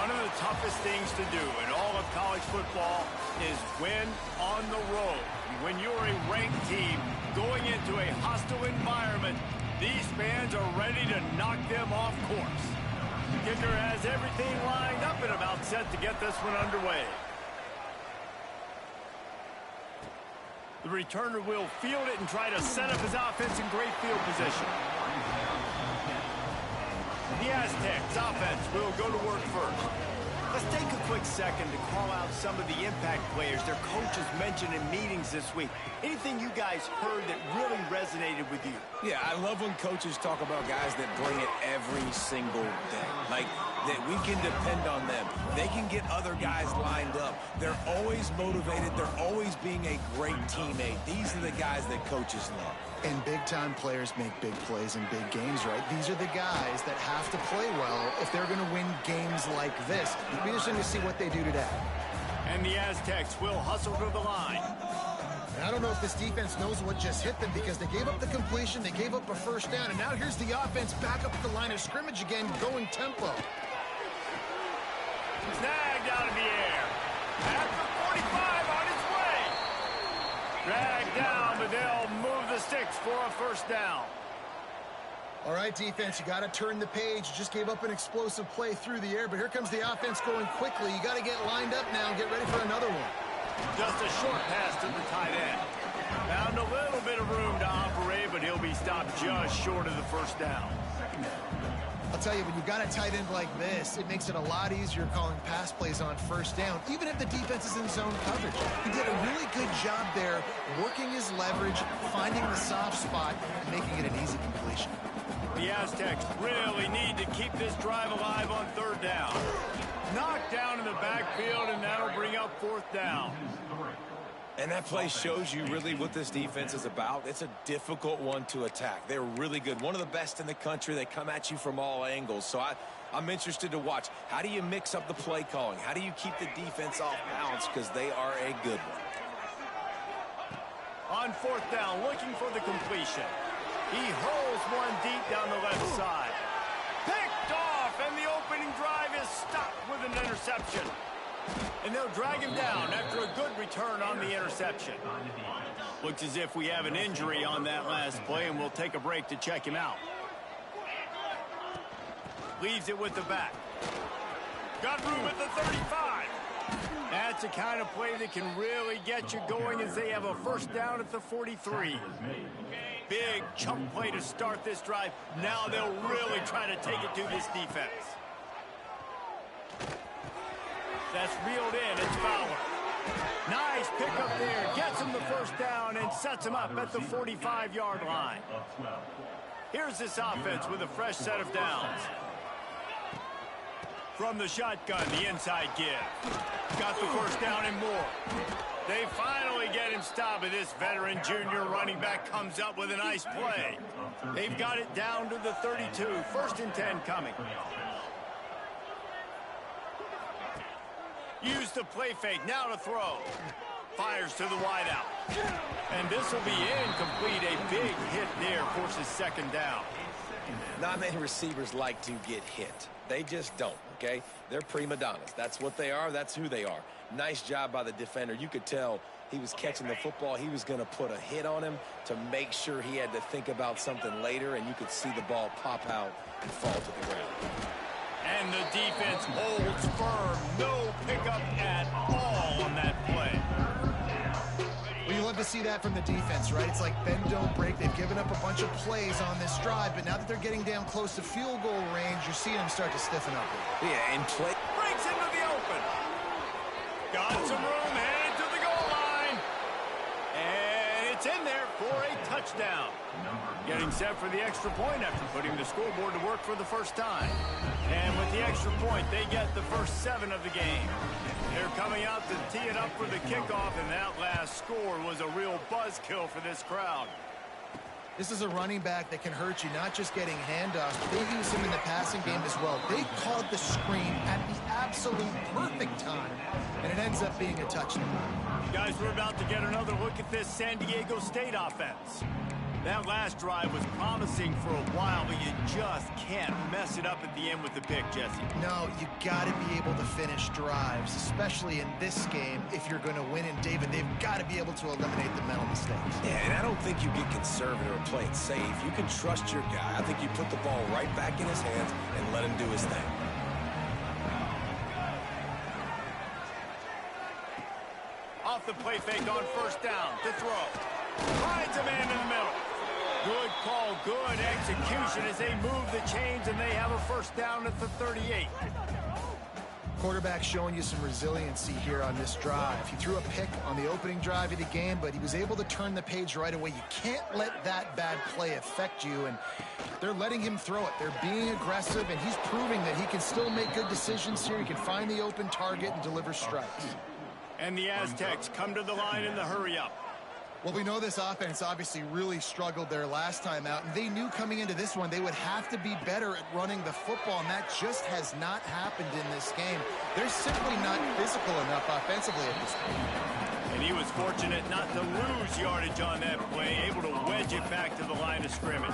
One of the toughest things to do in all of college football is win on the road. When you're a ranked team going into a hostile environment, these fans are ready to knock them off course. The kicker has everything lined up and about set to get this one underway. The returner will field it and try to set up his offense in great field position. The Aztecs offense will go to work first. Let's take a quick second to call out some of the impact players their coaches mentioned in meetings this week. Anything you guys heard that really resonated with you? Yeah, I love when coaches talk about guys that bring it every single day. Like, that we can depend on them. They can get other guys lined up. They're always motivated. They're always being a great teammate. These are the guys that coaches love. And big-time players make big plays in big games, right? These are the guys that have to play well if they're going to win games like this. It'll be interesting to see what they do today. And the Aztecs will hustle to the line. And I don't know if this defense knows what just hit them because they gave up the completion, they gave up a first down, and now here's the offense back up at the line of scrimmage again, going tempo. Snagged out of the air. At the 45 on its way. Dragged down, but they'll move the sticks for a first down. All right, defense, you got to turn the page. You just gave up an explosive play through the air, but here comes the offense going quickly. You got to get lined up now and get ready for another one. Just a short pass to the tight end. Found a little bit of room to operate, but he'll be stopped just short of the first down. I'll tell you, when you've got a tight end like this, it makes it a lot easier calling pass plays on first down, even if the defense is in zone coverage. He did a really good job there, working his leverage, finding the soft spot, and making it an easy completion. The Aztecs really need to keep this drive alive on third down. Knocked down in the backfield, and that'll bring up fourth down. And that play shows you really what this defense is about. It's a difficult one to attack. They're really good. One of the best in the country. They come at you from all angles. So I'm interested to watch. How do you mix up the play calling? How do you keep the defense off balance? Because they are a good one. On fourth down, looking for the completion. He hurls one deep down the left side. Picked off, and the opening drive is stopped with an interception. And they'll drag him down after a good return on the interception. Looks as if we have an injury on that last play, and we'll take a break to check him out. Leaves it with the back. Got room at the 35. That's the kind of play that can really get you going as they have a first down at the 43. Big chunk play to start this drive. Now they'll really try to take it to this defense. That's reeled in. It's Fowler. Nice pickup there. Gets him the first down and sets him up at the 45-yard line. Here's this offense with a fresh set of downs. From the shotgun, the inside give. Got the first down and more. They finally get him stopped, and this veteran junior running back comes up with a nice play. They've got it down to the 32. First and 10 coming. Use the play fake, now to throw. Fires to the wideout. And this will be incomplete. A big hit there forces second down. Not many receivers like to get hit. They just don't, okay? They're prima donnas. That's what they are. That's who they are. Nice job by the defender. You could tell he was catching the football. He was going to put a hit on him to make sure he had to think about something later, and you could see the ball pop out and fall to the ground. And the defense holds firm. No pickup at all on that play. Well, you love to see that from the defense, right? It's like bend, don't break. They've given up a bunch of plays on this drive, but now that they're getting down close to field goal range, you're seeing them start to stiffen up. Yeah, and play. Breaks into the open. Got some room, headed to the goal line. And it's in there for a touchdown. Getting set for the extra point after putting the scoreboard to work for the first time. And with the extra point, they get the first 7 of the game. They're coming out to tee it up for the kickoff, and that last score was a real buzzkill for this crowd. This is a running back that can hurt you, not just getting handoffs, but they use him in the passing game as well. They called the screen at the absolute perfect time, and it ends up being a touchdown. Guys, we're about to get another look at this San Diego State offense. That last drive was promising for a while, but you just can't mess it up at the end with the pick, Jesse. No, you got to be able to finish drives, especially in this game if you're going to win. And, David, they've got to be able to eliminate the mental mistakes. Yeah, and I don't think you get conservative or play it safe. You can trust your guy. I think you put the ball right back in his hands and let him do his thing. Off the play fake on first down to throw. Finds a man in the middle. Good call, good execution as they move the chains, and they have a first down at the 38. Quarterback showing you some resiliency here on this drive. He threw a pick on the opening drive of the game, but he was able to turn the page right away. You can't let that bad play affect you, and they're letting him throw it. They're being aggressive, and he's proving that he can still make good decisions here. He can find the open target and deliver strikes. And the Aztecs come to the line in the hurry-up. Well, we know this offense obviously really struggled their last time out, and they knew coming into this one they would have to be better at running the football, and that just has not happened in this game. They're simply not physical enough offensively at this point. And he was fortunate not to lose yardage on that play, able to wedge it back to the line of scrimmage.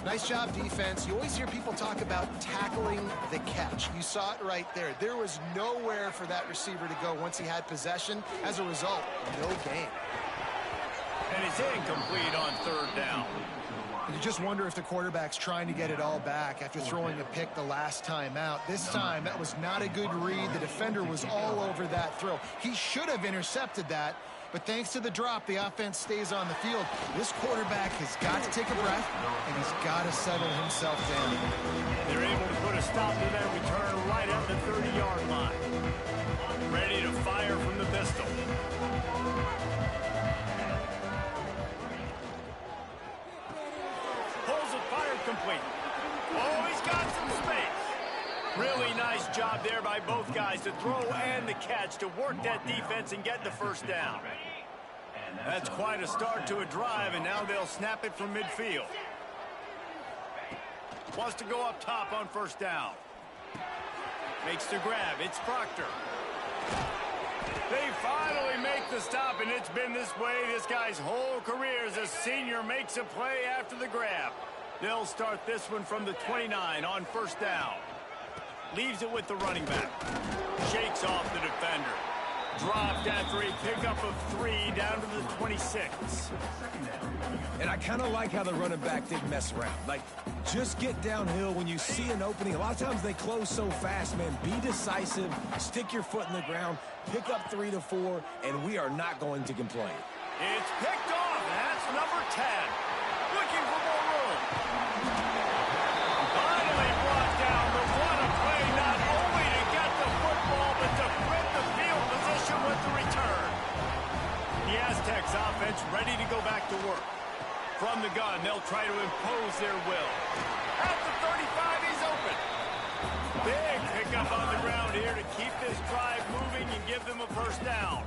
Nice job, defense. You always hear people talk about tackling the catch. You saw it right there. There was nowhere for that receiver to go once he had possession. As a result, no gain. And it's incomplete on third down. And you just wonder if the quarterback's trying to get it all back after throwing a pick the last time out. This time, that was not a good read. The defender was all over that throw. He should have intercepted that. But thanks to the drop, the offense stays on the field. This quarterback has got to take a breath, and he's got to settle himself down. They're able to put a stop to that return right at the 30-yard line. Ready to fire from the pistol. Pulls it, fired complete. Oh, he's got some space. Really nice job there by both guys to throw and the catch to work that defense and get the first down. That's quite a start to a drive, and now they'll snap it from midfield. Wants to go up top on first down. Makes the grab. It's Proctor. They finally make the stop, and it's been this way this guy's whole career as a senior makes a play after the grab. They'll start this one from the 29 on first down. Leaves it with the running back. Shakes off the defender. Dropped after a pickup of 3 down to the 26. And I kind of like how the running back didn't mess around. Like, just get downhill when you see an opening. A lot of times they close so fast, man. Be decisive. Stick your foot in the ground. Pick up 3 to 4, and we are not going to complain. It's picked off. That's number 10. Looking for more room. Finally brought down, but what a play, not only to get the football, but to flip the field position with the return. The Aztecs offense ready to go back to work. From the gun, they'll try to impose their will. At the 35, he's open. Big pickup on the ground here to keep this drive moving and give them a first down.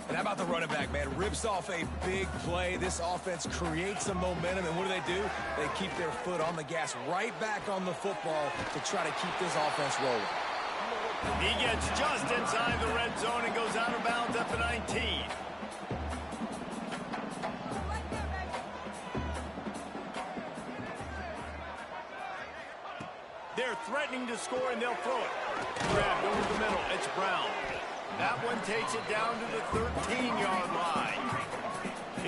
And how about the running back, man? Rips off a big play. This offense creates some momentum, and what do? They keep their foot on the gas right back on the football to try to keep this offense rolling. He gets just inside the red zone and goes out of bounds at the 19. They're threatening to score, and they'll throw it. Grabbed over the middle. It's Brown. That one takes it down to the 13-yard line.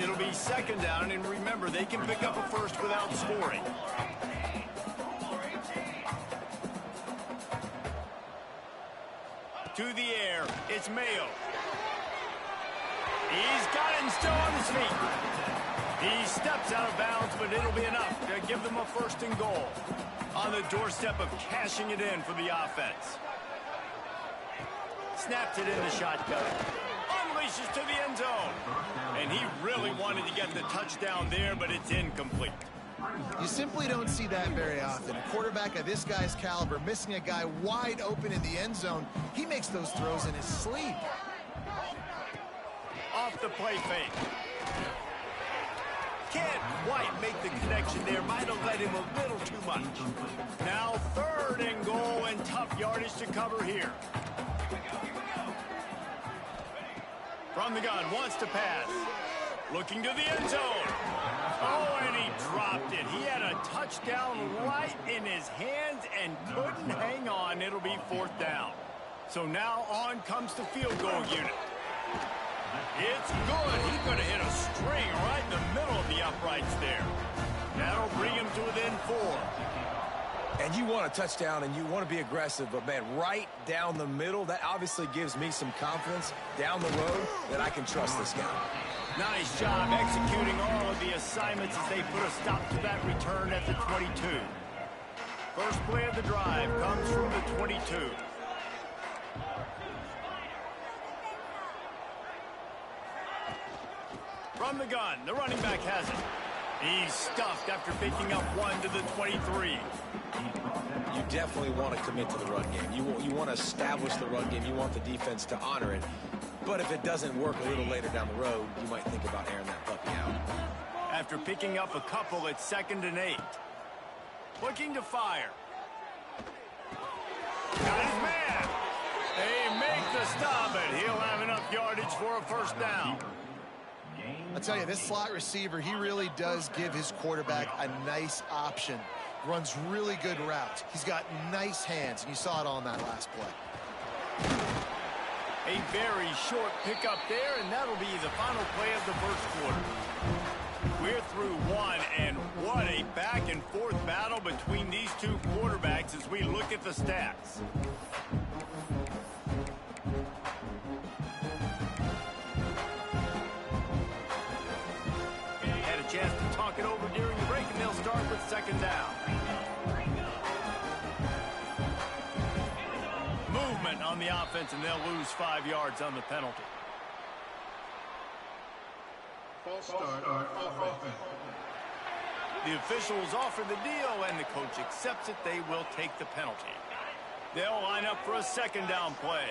It'll be second down, and remember, they can pick up a first without scoring. To the air, it's Mayo. He's got it and still on his feet. He steps out of bounds, but it'll be enough to give them a first and goal. On the doorstep of cashing it in for the offense. Snaps it in the shotgun. Unleashes to the end zone. And he really wanted to get the touchdown there, but it's incomplete. You simply don't see that very often. A quarterback of this guy's caliber missing a guy wide open in the end zone. He makes those throws in his sleep. Off the play fake. Can't quite make the connection there. Might have led him a little too much. Now third and goal, and tough yardage to cover here. From the gun, wants to pass. Looking to the end zone. Oh, and he dropped it. He had a touchdown right in his hands and couldn't hang on. It'll be 4th down. So now on comes the field goal unit. It's good. He could have hit a string right in the middle of the uprights there. That'll bring him to within 4. And you want a touchdown and you want to be aggressive, but, man, right down the middle, that obviously gives me some confidence down the road that I can trust this guy. Nice job executing all of the assignments as they put a stop to that return at the 22. First play of the drive comes from the 22. From the gun, the running back has it. He's stuffed after picking up 1 to the 23. You definitely want to commit to the run game. You want to establish the run game. You want the defense to honor it. But if it doesn't work a little later down the road, you might think about airing that puppy out. After picking up a couple, it's 2nd and 8. Looking to fire. Got his man. They make the stop, and he'll have enough yardage for a 1st down. I'll tell you, this slot receiver, he really does give his quarterback a nice option. Runs really good routes. He's got nice hands, and you saw it on that last play. A very short pickup there, and that'll be the final play of the 1st quarter. We're through 1, and what a back-and-forth battle between these two quarterbacks as we look at the stats. Had a chance to talk it over during the break, and they'll start with 2nd down. Movement on the offense, and they'll lose 5 yards on the penalty. False start on offense. The officials offer the deal, and the coach accepts it. They will take the penalty. They'll line up for a 2nd down play.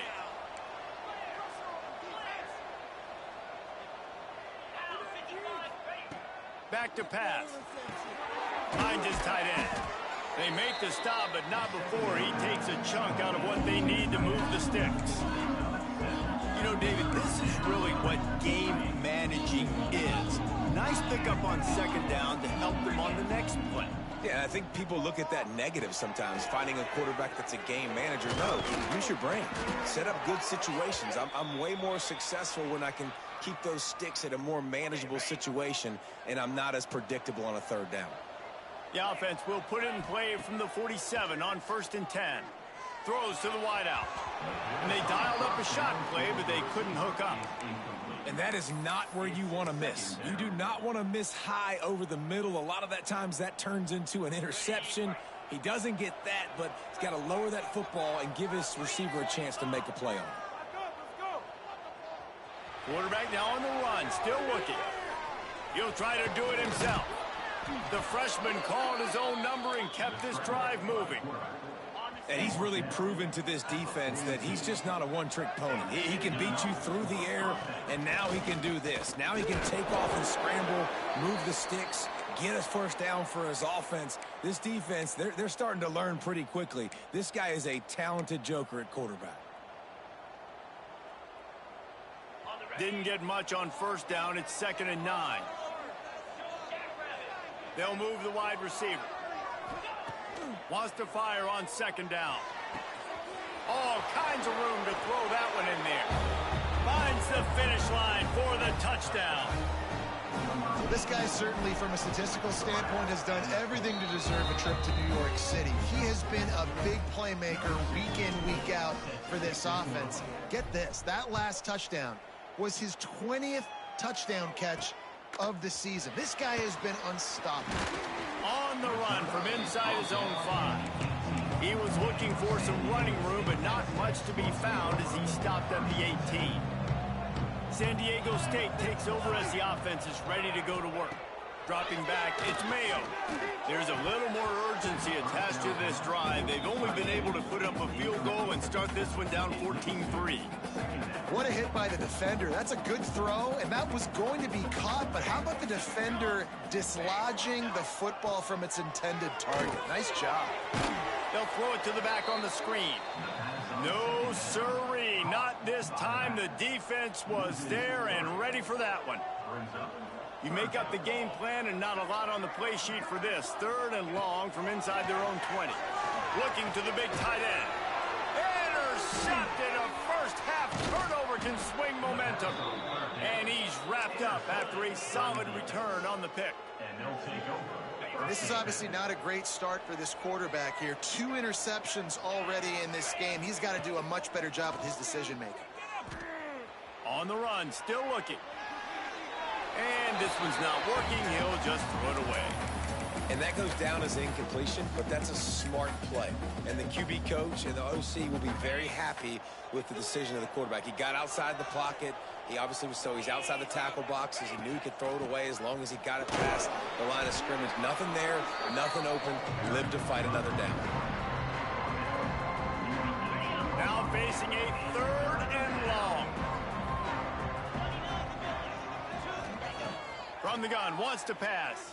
Back to pass. Finds his tight end. They make the stop, but not before he takes a chunk out of what they need to move the sticks. You know, David, this is really what game managing is. Nice pickup on 2nd down to help them on the next play. Yeah, I think people look at that negative sometimes, finding a quarterback that's a game manager. No, use your brain. Set up good situations. I'm way more successful when I can keep those sticks at a more manageable situation, and I'm not as predictable on a 3rd down. The offense will put it in play from the 47 on 1st and 10. Throws to the wideout. And they dialed up a shot play, but they couldn't hook up. And that is not where you want to miss. You do not want to miss high over the middle. A lot of that times that turns into an interception. He doesn't get that, but he's got to lower that football and give his receiver a chance to make a play on it. Quarterback now on the run, still looking. He'll try to do it himself. The freshman called his own number and kept this drive moving. And he's really proven to this defense that he's just not a one-trick pony. He can beat you through the air, and now he can do this. Now he can take off and scramble, move the sticks, get us 1st down for his offense. This defense, they're starting to learn pretty quickly. This guy is a talented joker at quarterback. Didn't get much on 1st down. It's 2nd and 9. They'll move the wide receiver. Wants to fire on 2nd down. All kinds of room to throw that one in there. Finds the finish line for the touchdown. Well, this guy certainly, from a statistical standpoint, has done everything to deserve a trip to New York City. He has been a big playmaker week in, week out for this offense. Get this, that last touchdown was his 20th touchdown catch of the season. This guy has been unstoppable. On the run from inside his own 5. He was looking for some running room, but not much to be found as he stopped at the 18. San Diego State takes over as the offense is ready to go to work. Dropping back, it's Mayo. There's a little more urgency attached to this drive. They've only been able to put up a field goal and start this one down 14-3. What a hit by the defender. That's a good throw, and that was going to be caught, but how about the defender dislodging the football from its intended target? Nice job. They'll throw it to the back on the screen. No siree. Hey, not this time. The defense was there and ready for that one. You make up the game plan and not a lot on the play sheet for this. 3rd and long from inside their own 20. Looking to the big tight end. Intercepted. A first half turnover can swing momentum. And he's wrapped up after a solid return on the pick. This is obviously not a great start for this quarterback here. 2 interceptions already in this game. He's got to do a much better job with his decision-making. On the run, still looking. And this one's not working. He'll just throw it away. And that goes down as incompletion, but that's a smart play. And the QB coach and the OC will be very happy with the decision of the quarterback. He got outside the pocket. He obviously was he's outside the tackle boxes. He knew he could throw it away as long as he got it past the line of scrimmage. Nothing there, nothing open. Lived to fight another down. Now facing a 3rd and long. From the gun, wants to pass.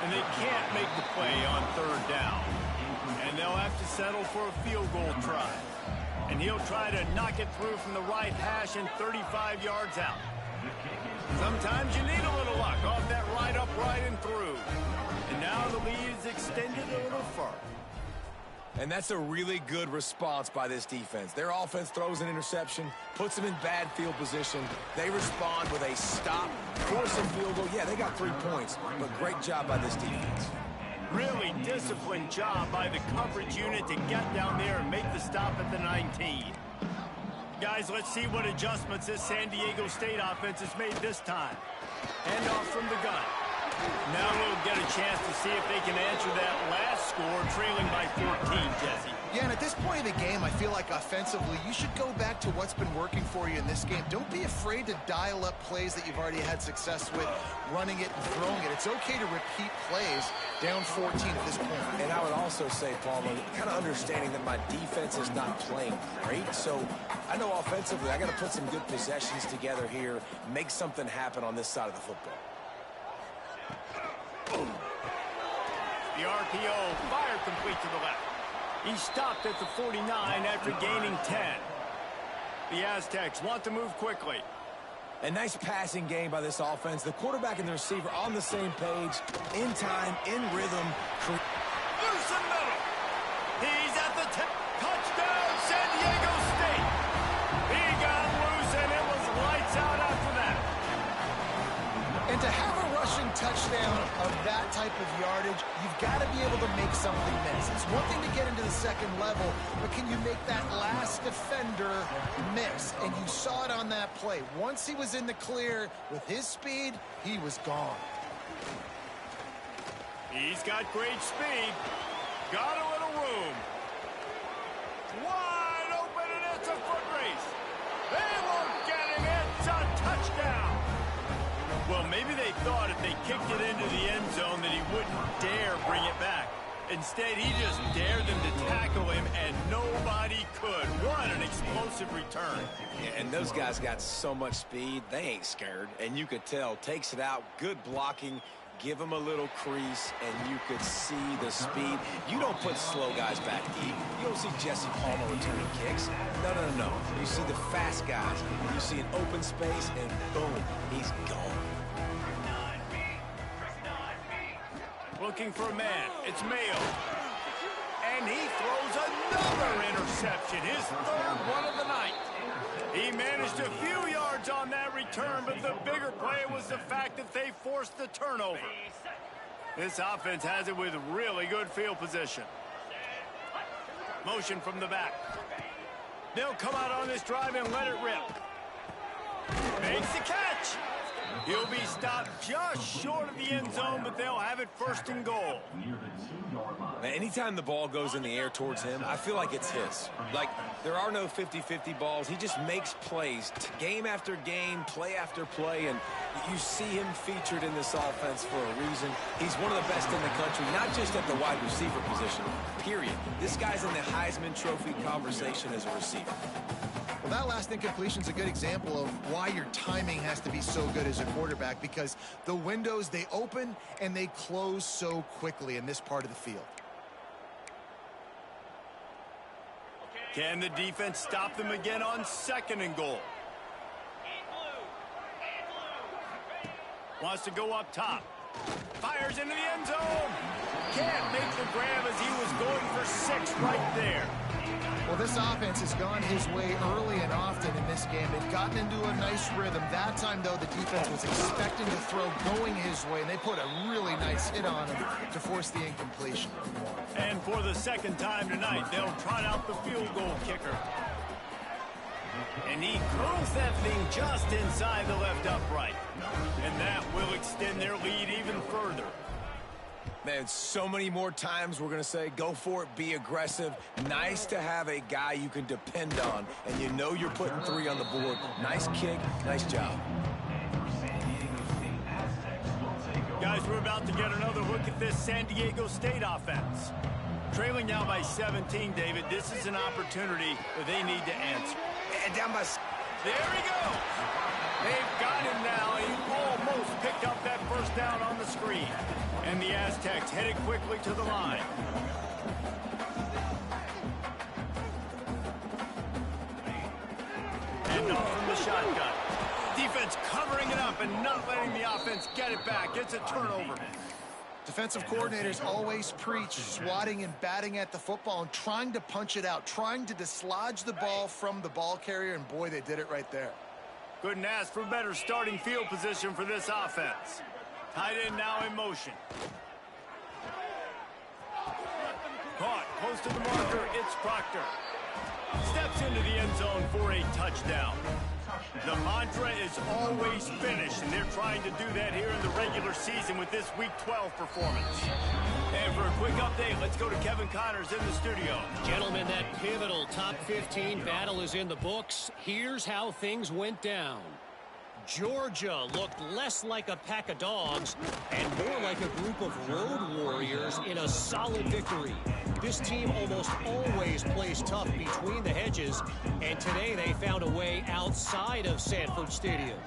And they can't make the play on 3rd down. And they'll have to settle for a field goal try. And he'll try to knock it through from the right hash and 35 yards out. Sometimes you need a little luck off that right upright and through. And now the lead is extended a little further. And that's a really good response by this defense. Their offense throws an interception, puts them in bad field position. They respond with a stop, force a field goal. Yeah, they got 3 points, but great job by this defense. Really disciplined job by the coverage unit to get down there and make the stop at the 19. Guys, let's see what adjustments this San Diego State offense has made this time. Handoff from the gun. Now we'll get a chance to see if they can answer that last score, trailing by 14, Jesse. Yeah, and at this point in the game, I feel like offensively, you should go back to what's been working for you in this game. Don't be afraid to dial up plays that you've already had success with, running it and throwing it. It's okay to repeat plays down 14 at this point. And I would also say, Palmer, kind of understanding that my defense is not playing great. So I know offensively, I got to put some good possessions together here, make something happen on this side of the football. The RPO fired complete to the left. He stopped at the 49 after gaining 10. The Aztecs want to move quickly. A nice passing game by this offense. The quarterback and the receiver on the same page, in time, in rhythm. Loose in the middle. He's at the touchdown, San Diego State. He got loose, and it was lights out after that. And to have a rushing touchdown of that type of yardage, you've got to be able to make something miss. It's one thing to get into the second level, but can you make that last defender miss? And you saw it on that play. Once he was in the clear with his speed, he was gone. He's got great speed. Got a little room. Wide open, and it's a foot race. They won't get him. It's a touchdown. Well, maybe they thought if they kicked it into the end zone that he wouldn't dare bring it back. Instead, he just dared them to tackle him, and nobody could. What an explosive return. Yeah, and those guys got so much speed, they ain't scared. And you could tell, takes it out, good blocking, give him a little crease, and you could see the speed. You don't put slow guys back deep. You don't see Jesse Palmer returning kicks. No, no, no, no. You see the fast guys. You see an open space, and boom, he's gone. Looking for a man. It's Mayo. And he throws another interception, his 3rd one of the night. He managed a few yards on that return, but the bigger play was the fact that they forced the turnover. This offense has it with really good field position. Motion from the back. They'll come out on this drive and let it rip. Makes the catch. He'll be stopped just short of the end zone, but they'll have it 1st and goal. Now, anytime the ball goes in the air towards him, I feel like it's his. Like, there are no 50-50 balls. He just makes plays, game after game, play after play, and you see him featured in this offense for a reason. He's one of the best in the country, not just at the wide receiver position, period. This guy's in the Heisman Trophy conversation as a receiver. Well, that last incompletion is a good example of why your timing has to be so good as a quarterback, because the windows, they open and they close so quickly in this part of the field. Can the defense stop them again on 2nd and goal? Wants to go up top. Fires into the end zone. Can't make the grab as he was going for 6 right there. Well, this offense has gone his way early and often in this game. They've gotten into a nice rhythm. That time, though, the defense was expecting to throw going his way, and they put a really nice hit on him to force the incompletion. And for the 2nd time tonight, they'll trot out the field goal kicker. And he curls that thing just inside the left upright. And that will extend their lead even further. Man, so many more times we're going to say, go for it, be aggressive. Nice to have a guy you can depend on, and you know you're putting 3 on the board. Nice kick, nice job. Guys, we're about to get another look at this San Diego State offense. Trailing now by 17, David. This is an opportunity that they need to answer. And down by... There he goes. They've got him now. He almost picked up that 1st down on the screen. And the Aztecs headed quickly to the line. And off from the shotgun. Defense covering it up and not letting the offense get it back. It's a turnover. Defensive coordinators always preach swatting and batting at the football and trying to punch it out, trying to dislodge the ball from the ball carrier, and boy, they did it right there. Couldn't ask for better starting field position for this offense. Tight end now in motion. Caught close to the marker. It's Proctor. Steps into the end zone for a touchdown. The mantra is always finish, and they're trying to do that here in the regular season with this Week 12 performance. And for a quick update, let's go to Kevin Connors in the studio. Gentlemen, that pivotal top 15 battle is in the books. Here's how things went down. Georgia looked less like a pack of dogs and more like a group of road warriors in a solid victory. This team almost always plays tough between the hedges, and today they found a way outside of Sanford Stadium.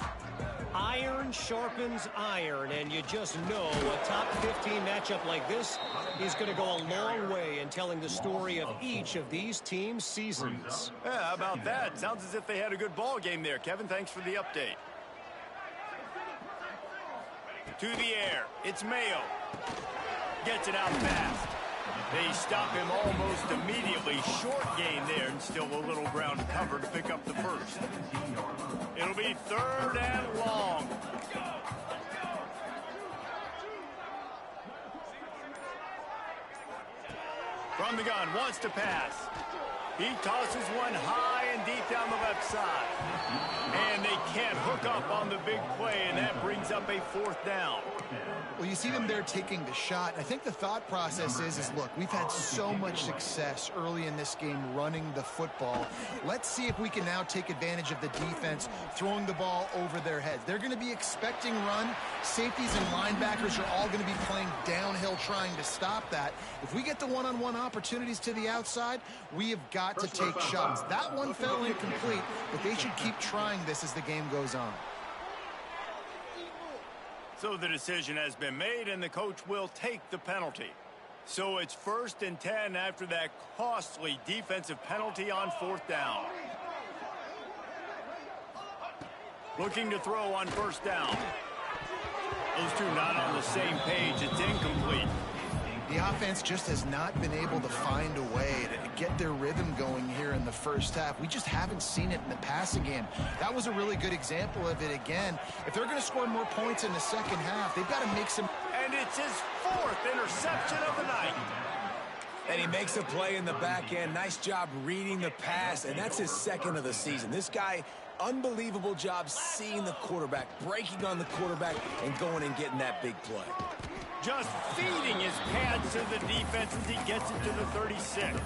Iron sharpens iron, and you just know a top 15 matchup like this is going to go a long way in telling the story of each of these teams' seasons. Yeah, how about that? Sounds as if they had a good ball game there. Kevin, thanks for the update. To the air. It's Mayo. Gets it out fast. They stop him almost immediately. Short gain there, and still a little ground cover to pick up the 1st. It'll be 3rd and long. From the gun, wants to pass. He tosses one high and deep down the left side. And they can't hook up on the big play, and that brings up a 4th down. Well, you see them there taking the shot. I think the thought process is look, we've had so much success early in this game running the football. Let's see if we can now take advantage of the defense throwing the ball over their heads. They're going to be expecting run. Safeties and linebackers are all going to be playing downhill trying to stop that. If we get the one-on-one opportunities to the outside, we have got to take shots. That one fell incomplete, but they should keep trying this as the game goes on. So the decision has been made, and the coach will take the penalty. So it's 1st and 10 after that costly defensive penalty on 4th down. Looking to throw on 1st down. Those two not on the same page. It's incomplete. The offense just has not been able to find a way to get their rhythm going here in the 1st half. We just haven't seen it in the passing game. That was a really good example of it again. If they're going to score more points in the 2nd half, they've got to make some... And it's his 4th interception of the night. And he makes a play in the back end. Nice job reading the pass, and that's his 2nd of the season. This guy, unbelievable job seeing the quarterback, breaking on the quarterback, and going and getting that big play. Just feeding his pads to the defense as he gets it to the 36.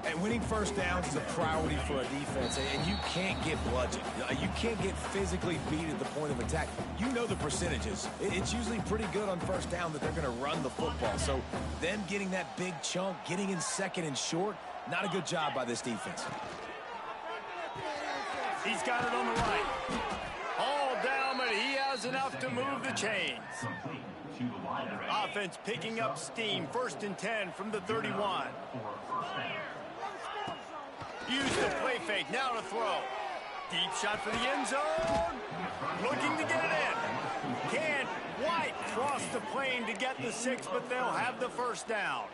And winning 1st downs is a priority for a defense, and you can't get bludgeoned. You can't get physically beat at the point of attack. You know the percentages. It's usually pretty good on 1st down that they're going to run the football. So them getting that big chunk, getting in 2nd and short, not a good job by this defense. He's got it on the right. All down, but he has enough to move the chains. Offense picking up steam. 1st and 10 from the 31. Use the play fake, now to throw. Deep shot for the end zone. Looking to get it in. Can't quite cross the plane to get the 6, but they'll have the first down.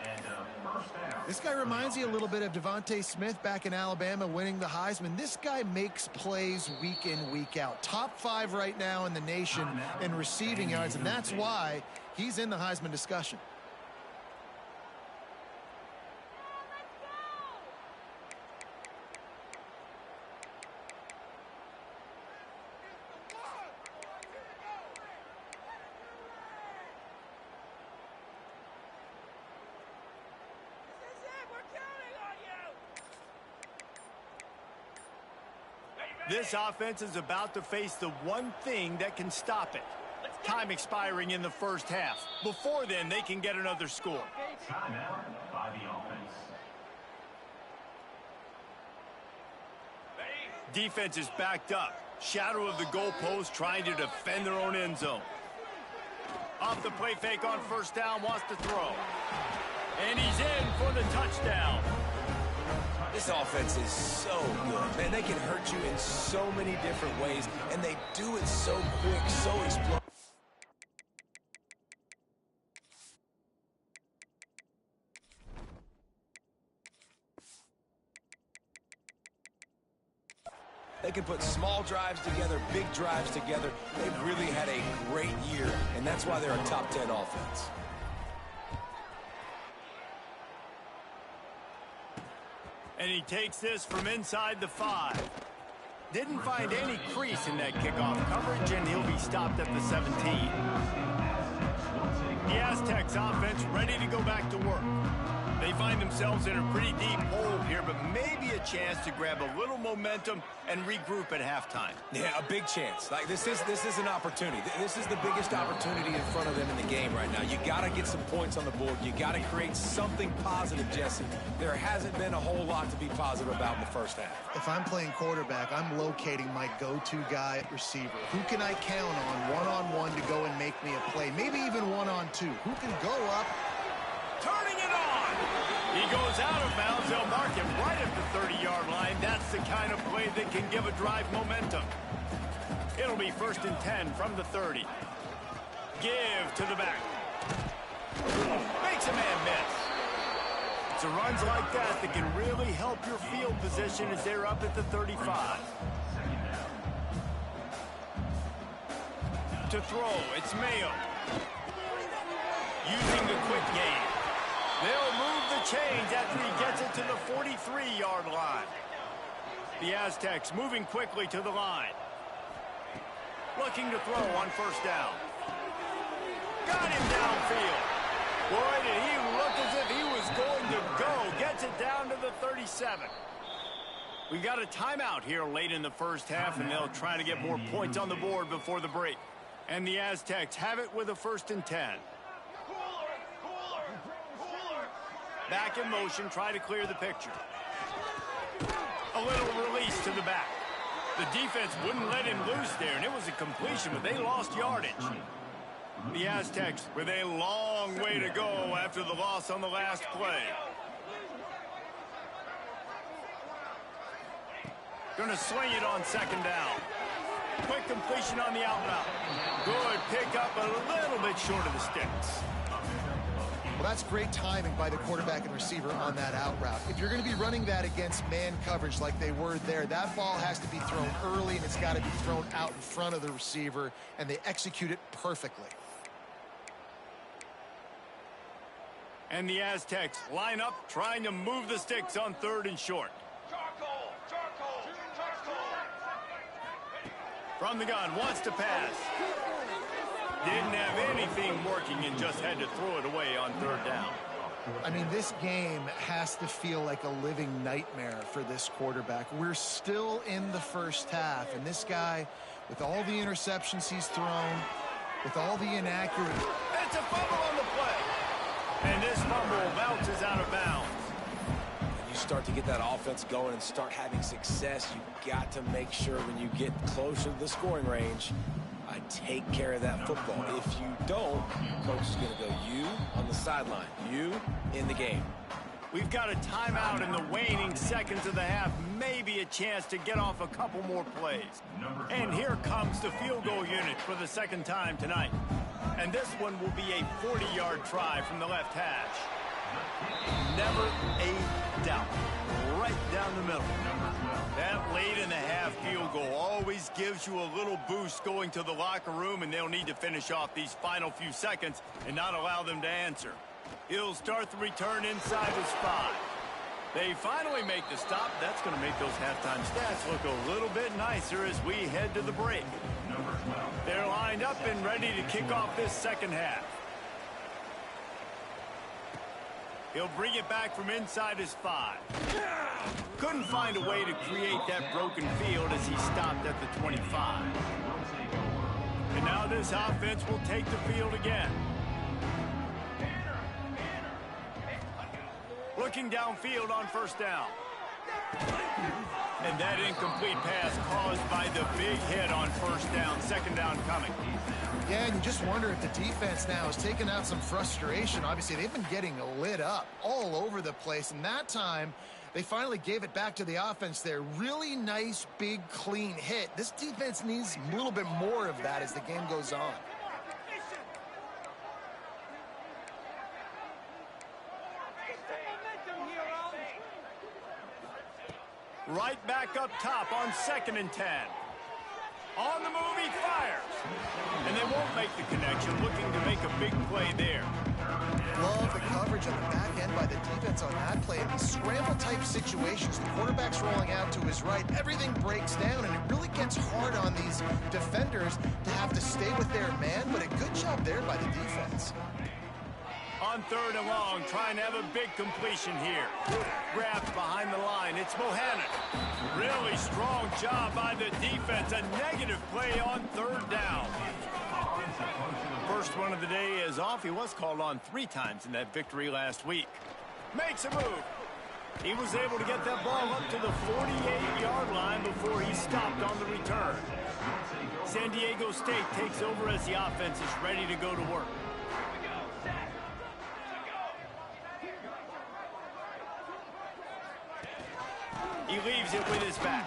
This guy reminds you a little bit of Devontae Smith back in Alabama winning the Heisman. This guy makes plays week in, week out. Top 5 right now in the nation in receiving yards, and that's why he's in the Heisman discussion. This offense is about to face the one thing that can stop it. Time expiring in the first half. Before then, they can get another score. Timeout by the offense. Defense is backed up. Shadow of the goalpost trying to defend their own end zone. Off the play fake on first down, wants to throw. And he's in for the touchdown. This offense is so good, man. They can hurt you in so many different ways, and they do it so quick, so explosive. They can put small drives together, big drives together. They've really had a great year, and that's why they're a top 10 offense. And he takes this from inside the 5. Didn't find any crease in that kickoff coverage, and he'll be stopped at the 17. The Aztecs offense ready to go back to work. They find themselves in a pretty deep hole here, but maybe a chance to grab a little momentum and regroup at halftime. Yeah, a big chance. Like this is an opportunity. This is the biggest opportunity in front of them in the game right now. You got to get some points on the board. You got to create something positive, Jesse. There hasn't been a whole lot to be positive about in the first half. If I'm playing quarterback, I'm locating my go-to guy at receiver. Who can I count on one-on-one to go and make me a play? Maybe even one-on-two. Who can go up? Turning it on. He goes out of bounds. They'll mark him right at the 30-yard line. That's the kind of play that can give a drive momentum. It'll be 1st and 10 from the 30. Give to the back. Makes a man miss. It's runs like that that can really help your field position as they're up at the 35. To throw, it's Mayo. Using the quick game. They'll move the chains after he gets it to the 43-yard line. The Aztecs moving quickly to the line. Looking to throw on first down. Got him downfield. Boy, did he look as if he was going to go. Gets it down to the 37. We got a timeout here late in the first half, and they'll try to get more points on the board before the break. And the Aztecs have it with a 1st and 10. Back in motion, try to clear the picture. A little release to the back. The defense wouldn't let him loose there, and it was a completion, but they lost yardage. The Aztecs with a long way to go after the loss on the last play. Gonna swing it on 2nd down. Quick completion on the out route. Good pick up, a little bit short of the sticks. Well, that's great timing by the quarterback and receiver on that out route. If you're going to be running that against man coverage like they were there, that ball has to be thrown early, and it's got to be thrown out in front of the receiver, and they execute it perfectly. And the Aztecs line up, trying to move the sticks on 3rd and short. From the gun, wants to pass. Didn't have anything working and just had to throw it away on 3rd down. I mean, this game has to feel like a living nightmare for this quarterback. We're still in the first half, and this guy, with all the interceptions he's thrown, with all the inaccurate... It's a fumble on the play. And this fumble bounces out of bounds. When you start to get that offense going and start having success, you got to make sure when you get closer to the scoring range, I take care of that football. If you don't, coach is going to go, you on the sideline, you in the game. We've got a timeout in the waning seconds of the half. Maybe a chance to get off a couple more plays. And here comes the field goal unit for the second time tonight. And this one will be a 40-yard try from the left hash. Never a doubt. Right down the middle. That late in the half field goal always gives you a little boost going to the locker room, and they'll need to finish off these final few seconds and not allow them to answer. He'll start the return inside his 5. They finally make the stop. That's going to make those halftime stats look a little bit nicer as we head to the break. They're lined up and ready to kick off this second half. He'll bring it back from inside his 5. Couldn't find a way to create that broken field as he stopped at the 25. And now this offense will take the field again. Looking downfield on first down. And that incomplete pass caused by the big hit on first down. Second down coming. Yeah, and you just wonder if the defense now has taken out some frustration. Obviously, they've been getting lit up all over the place. And that time, they finally gave it back to the offense there. Really nice, big, clean hit. This defense needs a little bit more of that as the game goes on. Right back up top on 2nd and 10. On the move, he fires. And they won't make the connection, looking to make a big play there. Love the coverage on the back end by the defense on that play. In these scramble-type situations, the quarterback's rolling out to his right. Everything breaks down, and it really gets hard on these defenders to have to stay with their man, but a good job there by the defense. On 3rd and long, trying to have a big completion here. Grabbed behind the line. It's Bohannon. Really strong job by the defense. A negative play on 3rd down. First one of the day is off. He was called on 3 times in that victory last week. Makes a move. He was able to get that ball up to the 48-yard line before he stopped on the return. San Diego State takes over as the offense is ready to go to work. He leaves it with his back.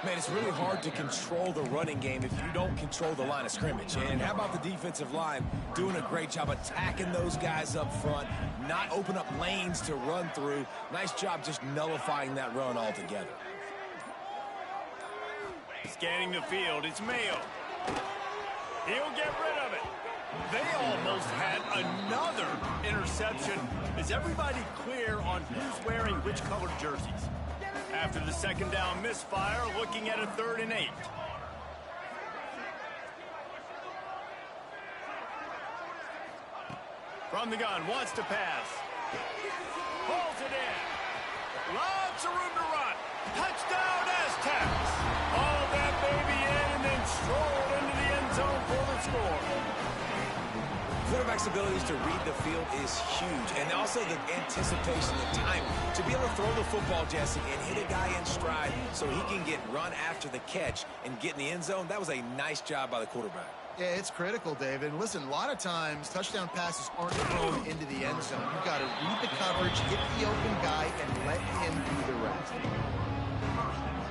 Man, it's really hard to control the running game if you don't control the line of scrimmage. And how about the defensive line doing a great job attacking those guys up front, not open up lanes to run through. Nice job just nullifying that run altogether. Scanning the field, it's Mayo. He'll get rid of it. They almost had another interception. Is everybody clear on who's wearing which colored jerseys? After the second down misfire, looking at a 3rd and 8. From the gun, wants to pass. Pulls it in. Lots of room to run. Touchdown, Aztecs. All that baby in and then strolled into the end zone for the score. Quarterback's abilities to read the field is huge, and also the anticipation, the time to be able to throw the football, Jesse, and hit a guy in stride so he can get run after the catch and get in the end zone. That was a nice job by the quarterback. Yeah, it's critical, David. And listen, a lot of times, touchdown passes aren't thrown into the end zone. You've got to read the coverage, hit the open guy, and let him do the rest.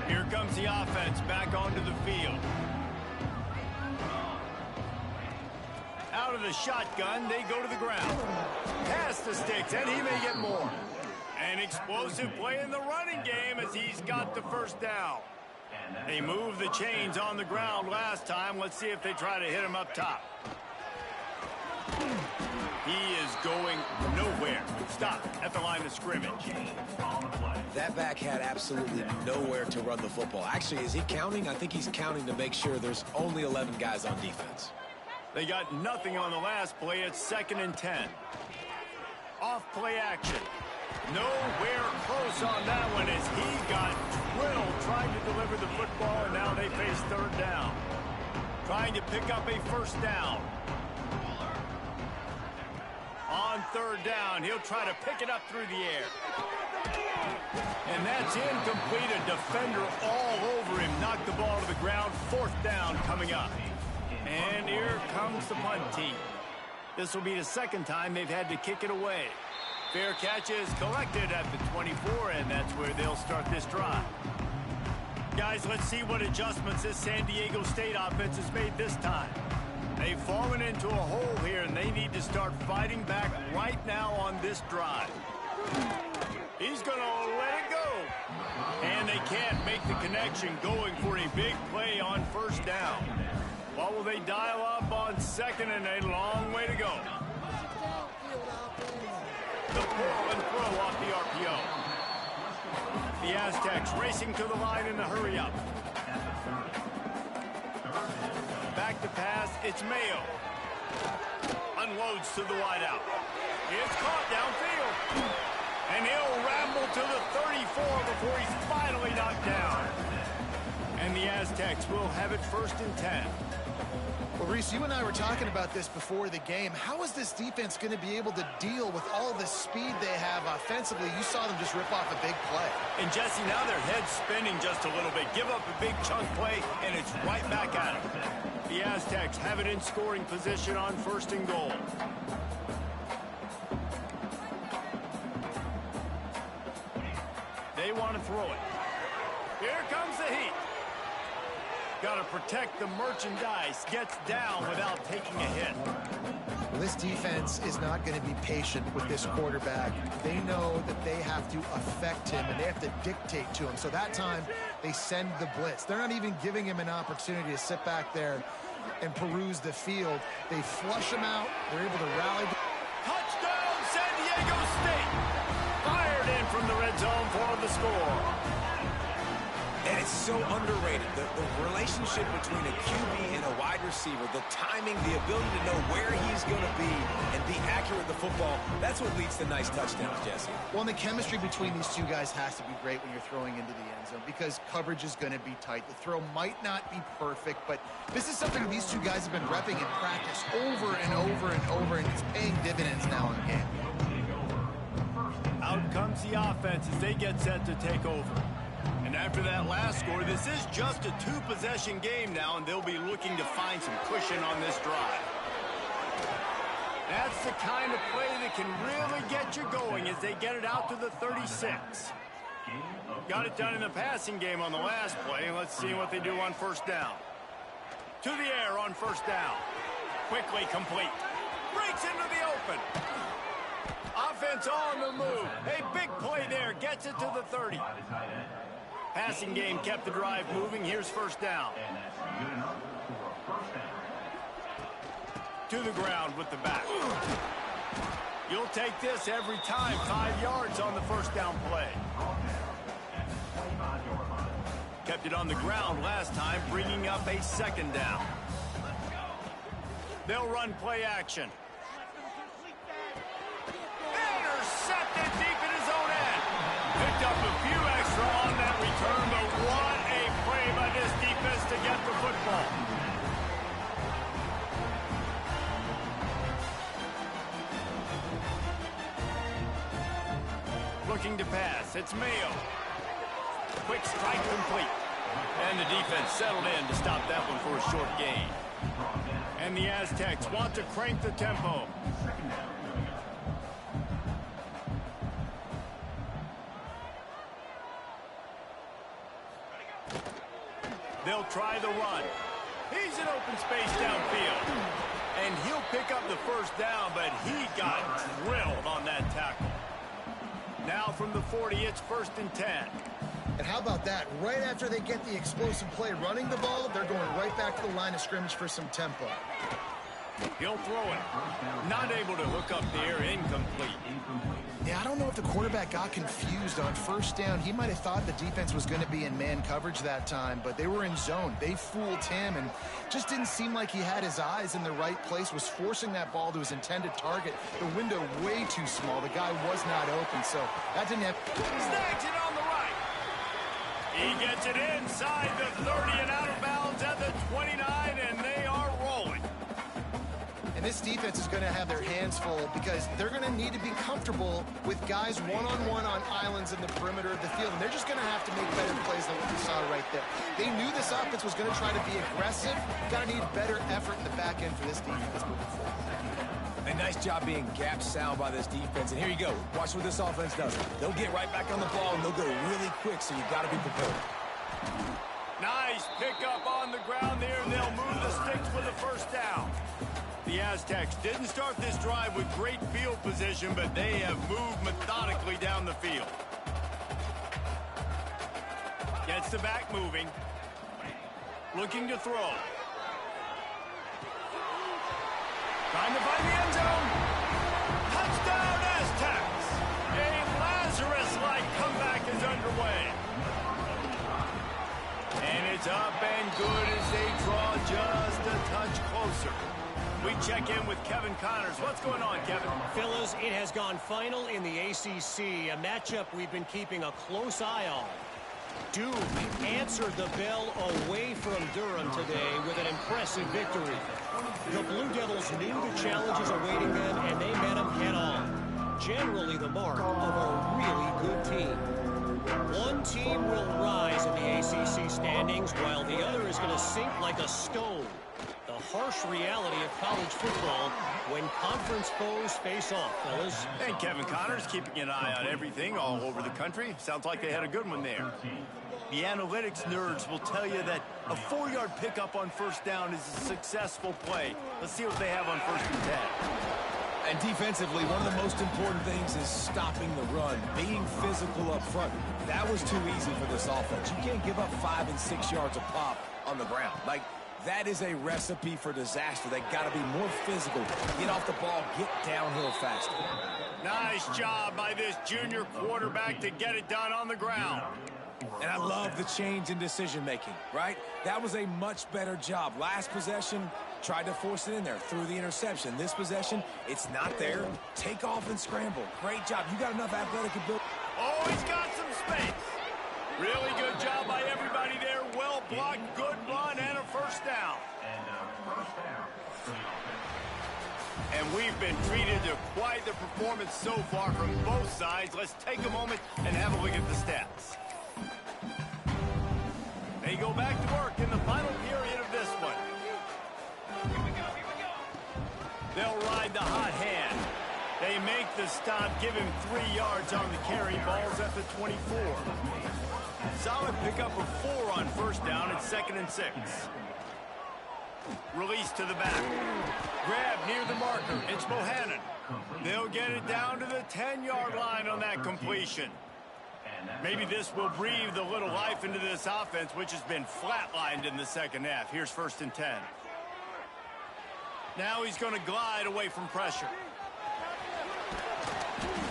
Here comes the offense back onto the field. Out of the shotgun, they go to the ground. Pass the sticks, and he may get more. An explosive play in the running game as he's got the first down. They moved the chains on the ground last time. Let's see if they try to hit him up top. He is going nowhere. Stop at the line of scrimmage. That back had absolutely nowhere to run the football. Actually, is he counting? I think he's counting to make sure there's only 11 guys on defense. They got nothing on the last play. It's 2nd and 10. Off play action. Nowhere close on that one as he got drilled trying to deliver the football, and now they face 3rd down. Trying to pick up a first down. On 3rd down, he'll try to pick it up through the air. And that's incomplete. A defender all over him. Knocked the ball to the ground. 4th down coming up. And here comes the punt team. This will be the 2nd time they've had to kick it away. Fair catch is collected at the 24, and that's where they'll start this drive. Guys, let's see what adjustments this San Diego State offense has made this time. They've fallen into a hole here, and they need to start fighting back right now on this drive. He's going to let it go. And they can't make the connection, going for a big play on first down. What will they dial up on second, and a long way to go? The pull and throw off the RPO. The Aztecs racing to the line in the hurry-up. Back to pass, it's Mayo. Unloads to the wideout. It's caught downfield. And he'll ramble to the 34 before he's finally knocked down. And the Aztecs will have it 1st and 10. Well, Reese, you and I were talking about this before the game. How is this defense going to be able to deal with all the speed they have offensively? You saw them just rip off a big play. And, Jesse, now their head's spinning just a little bit. Give up a big chunk play, and it's right back at them. The Aztecs have it in scoring position on 1st and goal. They want to throw it. Here comes the heat. Got to protect the merchandise. Gets down without taking a hit. Well, this defense is not going to be patient with this quarterback. They know that they have to affect him, and they have to dictate to him. So that time, they send the blitz. They're not even giving him an opportunity to sit back there and peruse the field. They flush him out. They're able to rally. Touchdown, San Diego State! Fired in from the red zone for the score. And it's so underrated. The relationship between a QB and a wide receiver, the timing, the ability to know where he's going to be and be accurate with the football, that's what leads to nice touchdowns, Jesse. Well, and the chemistry between these two guys has to be great when you're throwing into the end zone because coverage is going to be tight. The throw might not be perfect, but this is something these two guys have been repping in practice over and over and over, and it's paying dividends now in the game. Out comes the offense as they get set to take over. And after that last score, this is just a 2-possession game now, and they'll be looking to find some cushion on this drive. That's the kind of play that can really get you going as they get it out to the 36. Got it done in the passing game on the last play. Let's see what they do on first down. To the air on first down. Quickly complete. Breaks into the open. Offense on the move. A big play there. Gets it to the 30. Passing game kept the drive moving. Here's first down. To the ground with the back. You'll take this every time. 5 yards on the first down play. Kept it on the ground last time, bringing up a second down. They'll run play action. Intercepted deep in his own end. Picked up a few extra on that return, but what a play by this defense to get the football. Looking to pass. It's Mayo. Quick strike complete. And the defense settled in to stop that one for a short gain. And the Aztecs want to crank the tempo. They'll try the run. He's in open space downfield. And he'll pick up the first down, but he got drilled on that tackle. Now from the 40, it's 1st and 10. And how about that? Right after they get the explosive play running the ball, they're going right back to the line of scrimmage for some tempo. He'll throw it. Not able to hook up there, incomplete. Yeah, I don't know if the quarterback got confused on first down. He might have thought the defense was going to be in man coverage that time, but they were in zone. They fooled him and just didn't seem like he had his eyes in the right place, was forcing that ball to his intended target. The window way too small. The guy was not open, so that didn't have... Snags it on the right. He gets it inside the 30 and out of bounds at the 29, and they are rolling. And this defense is going to have their hands full because they're going to need to be comfortable with guys one-on-one on islands in the perimeter of the field, and they're just going to have to make better plays than what we saw right there. They knew this offense was going to try to be aggressive. Got to need better effort in the back end for this defense moving forward. A nice job being gap sound by this defense. And here you go. Watch what this offense does. They'll get right back on the ball, and they'll go really quick, so you got to be prepared. Nice pickup on the ground there, and they'll move the sticks for the first down. The Aztecs didn't start this drive with great field position, but they have moved methodically down the field. Gets the back moving. Looking to throw. Trying to find the end zone. Touchdown, Aztecs. A Lazarus-like comeback is underway. And it's up and good as they draw just a touch closer. We check in with Kevin Connors. What's going on, Kevin? Fellas, it has gone final in the ACC, a matchup we've been keeping a close eye on. Duke answered the bell away from Durham today with an impressive victory. The Blue Devils knew the challenges awaiting them, and they met them head-on. Generally the mark of a really good team. One team will rise in the ACC standings, while the other is going to sink like a stone. The harsh reality of college football when conference foes face off, fellas. And Kevin Connors keeping an eye on everything all over the country. Sounds like they had a good one there. The analytics nerds will tell you that a 4-yard pickup on first down is a successful play. Let's see what they have on 1st and 10. And defensively, one of the most important things is stopping the run, being physical up front. That was too easy for this offense. You can't give up 5 and 6 yards a pop on the ground. Like, that is a recipe for disaster. They got to be more physical. Get off the ball, get downhill faster. Nice job by this junior quarterback to get it done on the ground. And I love the change in decision-making, right? That was a much better job. Last possession, tried to force it in there, threw the interception. This possession, it's not there. Take off and scramble. Great job. You got enough athletic ability. Oh, he's got some space. Really good job by everybody there. Well blocked, good run, and a first down. And we've been treated to quite the performance so far from both sides. Let's take a moment and have a look at the stats. They go back to work in the final period of this one. Here we go. They'll ride the hot hand. They make the stop, give him 3 yards on the carry. Ball's at the 24. Solid pickup of 4 on first down at 2nd and 6. Release to the back. Grab near the marker. It's Bohannon. They'll get it down to the 10-yard line on that completion. Maybe this will breathe a little life into this offense, which has been flatlined in the second half. Here's 1st and 10. Now he's going to glide away from pressure.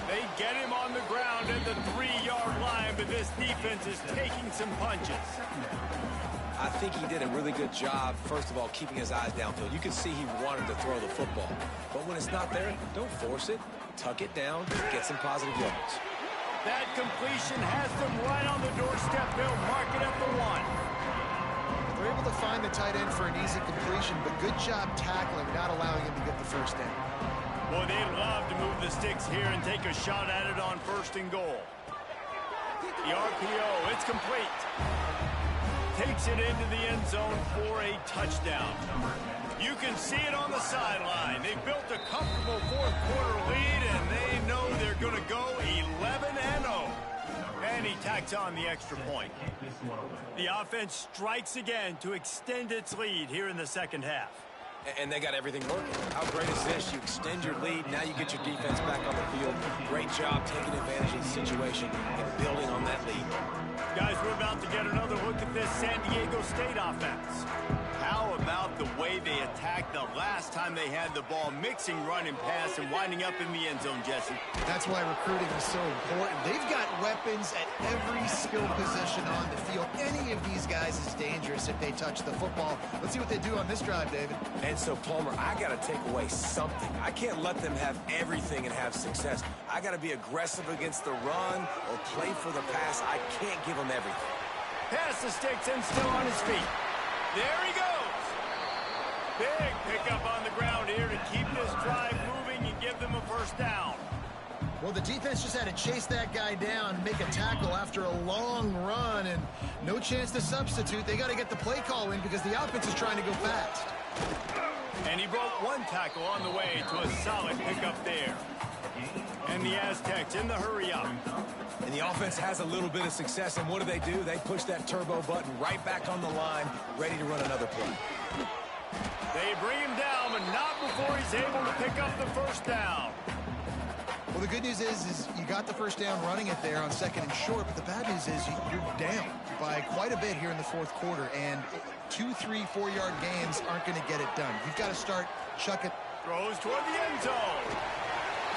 They get him on the ground at the 3-yard line, but this defense is taking some punches. I think he did a really good job, first of all, keeping his eyes downfield. You could see he wanted to throw the football. But when it's not there, don't force it. Tuck it down, get some positive yards. That completion has them right on the doorstep. They'll mark it at the 1. They're able to find the tight end for an easy completion, but good job tackling, not allowing him to get the first down. Boy, they'd love to move the sticks here and take a shot at it on 1st and goal. The RPO, it's complete. Takes it into the end zone for a touchdown. You can see it on the sideline. They've built a comfortable 4th-quarter lead, and they know they're going to go 11-0. And he tacks on the extra point. The offense strikes again to extend its lead here in the second half. And they got everything working. How great is this? You extend your lead, now you get your defense back on the field. Great job taking advantage of the situation and building on that lead. Guys, we're about to get another look at this San Diego State offense. How about the way they attacked the last time they had the ball, mixing run and pass and winding up in the end zone, Jesse? That's why recruiting is so important. They've got weapons at every skill position on the field. Any of these guys is dangerous if they touch the football. Let's see what they do on this drive, David. And so, Palmer, I got to take away something. I can't let them have everything and have success. I got to be aggressive against the run or play for the pass. I can't give them everything. Pass the sticks and still on his feet. There he goes. Big pickup on the ground here to keep this drive moving and give them a first down. Well, the defense just had to chase that guy down, make a tackle after a long run, and no chance to substitute. They got to get the play call in because the offense is trying to go fast. And he broke one tackle on the way to a solid pickup there. And the Aztecs in the hurry up. And the offense has a little bit of success, and what do? They push that turbo button right back on the line, ready to run another play. They bring him down, but not before he's able to pick up the first down. Well, the good news is you got the first down running it there on 2nd and short, but the bad news is you're down by quite a bit here in the 4th quarter, and 2, 3, 4-yard gains aren't going to get it done. You've got to start chucking. Throws toward the end zone.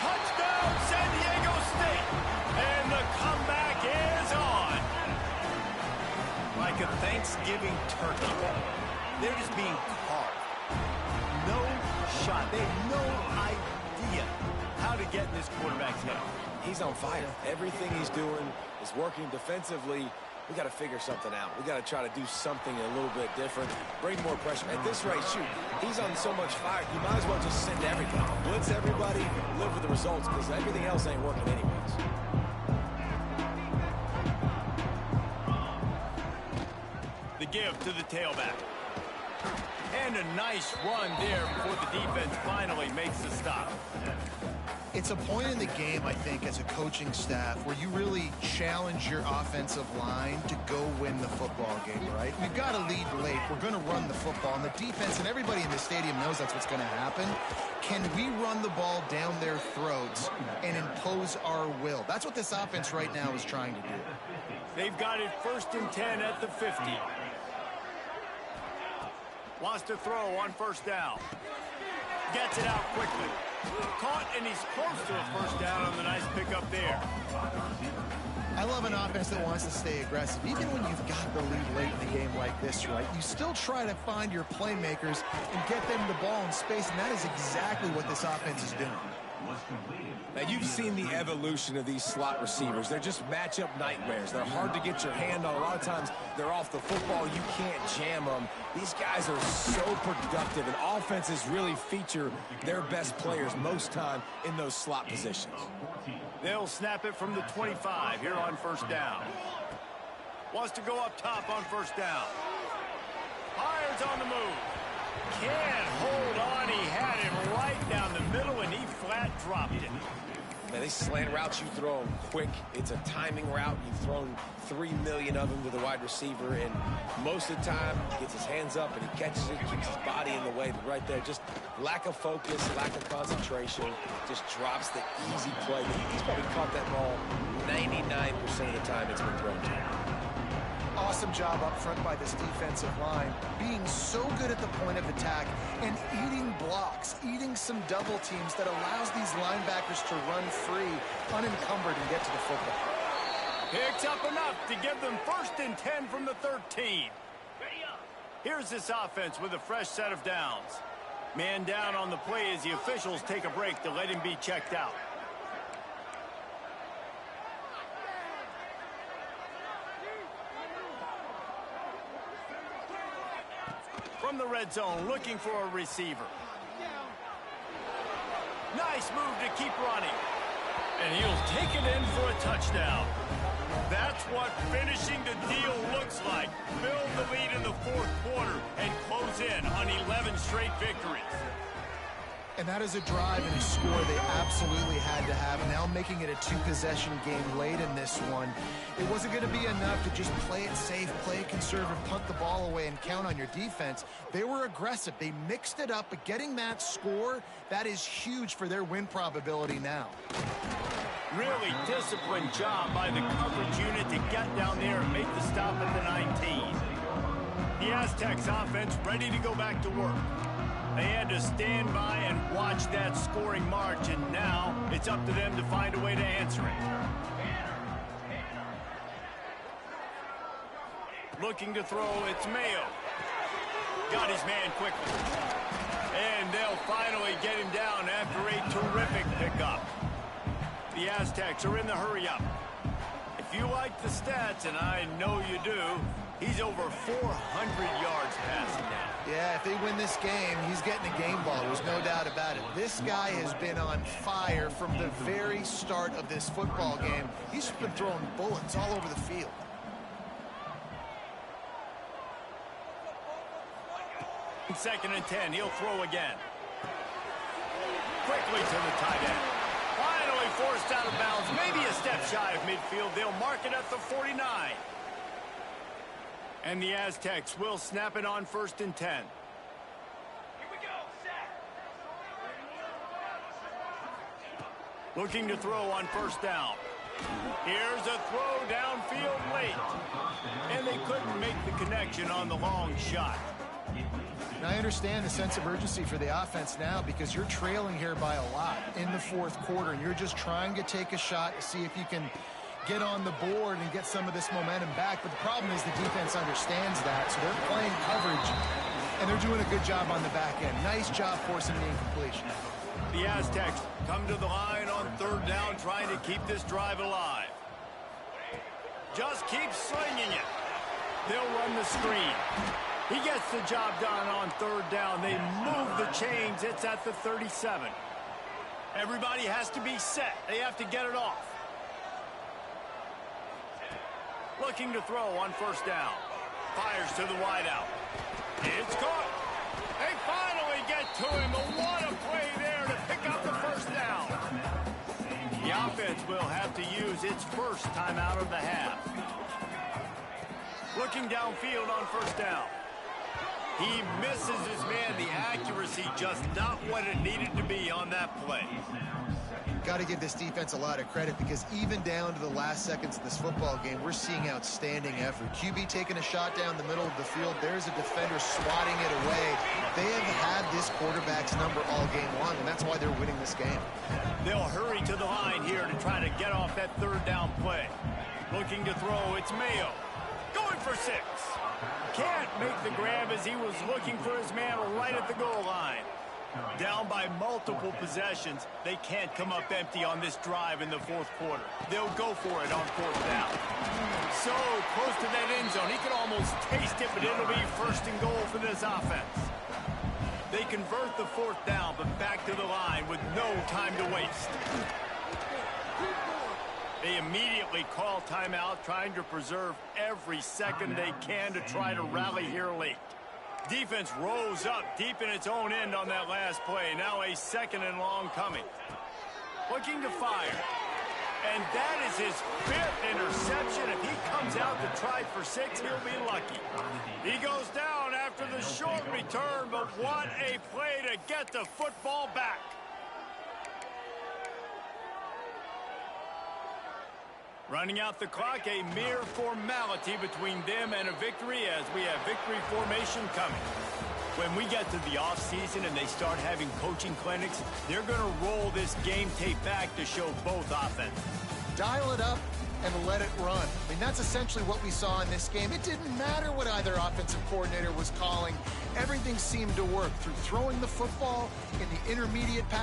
Touchdown, San Diego State. And the comeback is on. Like a Thanksgiving turkey. They're just being carved. No shot. They have no idea how to get in this quarterback's head. He's on fire. Everything he's doing is working defensively. We got to figure something out. We got to try to do something a little bit different. Bring more pressure. At this rate, shoot, he's on so much fire. You might as well just send everything. Blitz everybody, live with the results, because everything else ain't working anyways. The give to the tailback. And a nice run there before the defense finally makes the stop. It's a point in the game, I think, as a coaching staff where you really challenge your offensive line to go win the football game, right? We've got to lead late. We're going to run the football. And the defense and everybody in the stadium knows that's what's going to happen. Can we run the ball down their throats and impose our will? That's what this offense right now is trying to do. They've got it 1st and 10 at the 50. Wants to throw on first down. Gets it out quickly. Caught, and he's close to a first down on the nice pickup there. I love an offense that wants to stay aggressive. Even when you've got the lead late in a game like this, right, you still try to find your playmakers and get them the ball in space, and that is exactly what this offense is doing. Now, you've seen the evolution of these slot receivers. They're just matchup nightmares. They're hard to get your hand on. A lot of times, they're off the football. You can't jam them. These guys are so productive, and offenses really feature their best players most time in those slot positions. They'll snap it from the 25 here on first down. Wants to go up top on first down. Fires on the move. Can't hold on. He had him right down the middle, and he flat dropped it. Man, these slant routes, you throw them quick. It's a timing route. You've thrown 3 million of them to the wide receiver, and most of the time, he gets his hands up and he catches it, keeps his body in the way. But right there, just lack of focus, lack of concentration, just drops the easy play. He's probably caught that ball 99% of the time it's been thrown to him. Awesome job up front by this defensive line, being so good at the point of attack and eating blocks, eating some double teams that allows these linebackers to run free, unencumbered, and get to the football. Picks up enough to give them 1st and 10 from the 13. Here's this offense with a fresh set of downs. Man down on the play as the officials take a break to let him be checked out. From the red zone, looking for a receiver. Nice move to keep running. And he'll take it in for a touchdown. That's what finishing the deal looks like. Build the lead in the 4th quarter and close in on 11 straight victories. And that is a drive and a score they absolutely had to have. Now making it a 2-possession game late in this one. It wasn't going to be enough to just play it safe, play it conservative, punt the ball away, and count on your defense. They were aggressive. They mixed it up, but getting that score, that is huge for their win probability now. Really disciplined job by the coverage unit to get down there and make the stop at the 19. The Aztecs offense ready to go back to work. They had to stand by and watch that scoring march, and now it's up to them to find a way to answer it. Looking to throw, it's Mayo. Got his man quickly. And they'll finally get him down after a terrific pickup. The Aztecs are in the hurry-up. If you like the stats, and I know you do, He's over 400 yards passing now. Yeah, if they win this game, he's getting a game ball. There's no doubt about it. This guy has been on fire from the very start of this football game. He's just been throwing bullets all over the field. Second and 10, he'll throw again. Quickly to the tight end. Finally forced out of bounds, maybe a step shy of midfield. They'll mark it at the 49. And the Aztecs will snap it on 1st and 10. Here we go, set. Looking to throw on 1st down. Here's a throw downfield late. And they couldn't make the connection on the long shot. And I understand the sense of urgency for the offense now because you're trailing here by a lot in the 4th quarter, and you're just trying to take a shot to see if you can get on the board and get some of this momentum back. But the problem is the defense understands that, so they're playing coverage, and they're doing a good job on the back end. Nice job forcing the incompletion. The Aztecs come to the line on 3rd down, trying to keep this drive alive. Just keep slinging it. They'll run the screen. He gets the job done on 3rd down. They move the chains. It's at the 37. Everybody has to be set. They have to get it off. Looking to throw on 1st down. Fires to the wideout. It's caught. They finally get to him. But what a play there to pick up the 1st down. The offense will have to use its first timeout of the half. Looking downfield on 1st down. He misses his man. The accuracy just not what it needed to be on that play. Got to give this defense a lot of credit because even down to the last seconds of this football game, we're seeing outstanding effort. QB taking a shot down the middle of the field. There's a defender swatting it away. They have had this quarterback's number all game long, and that's why they're winning this game. They'll hurry to the line here to try to get off that 3rd down play. Looking to throw, it's Mayo. Going for 6. Can't make the grab as he was looking for his man right at the goal line. Down by multiple possessions, they can't come up empty on this drive in the 4th quarter. They'll go for it on 4th down. So close to that end zone, he could almost taste it, but it'll be 1st and goal for this offense. They convert the 4th down, but back to the line with no time to waste. They immediately call timeout, trying to preserve every second they can to try to rally here late. Defense rose up deep in its own end on that last play. Now a 2nd and long coming. Looking to fire. And that is his 5th interception. If he comes out to try for 6, he'll be lucky. He goes down after the short return, but what a play to get the football back. Running out the clock, a mere formality between them and a victory as we have victory formation coming. When we get to the offseason and they start having coaching clinics, they're going to roll this game tape back to show both offense. Dial it up and let it run. I mean, that's essentially what we saw in this game. It didn't matter what either offensive coordinator was calling. Everything seemed to work through throwing the football in the intermediate pass.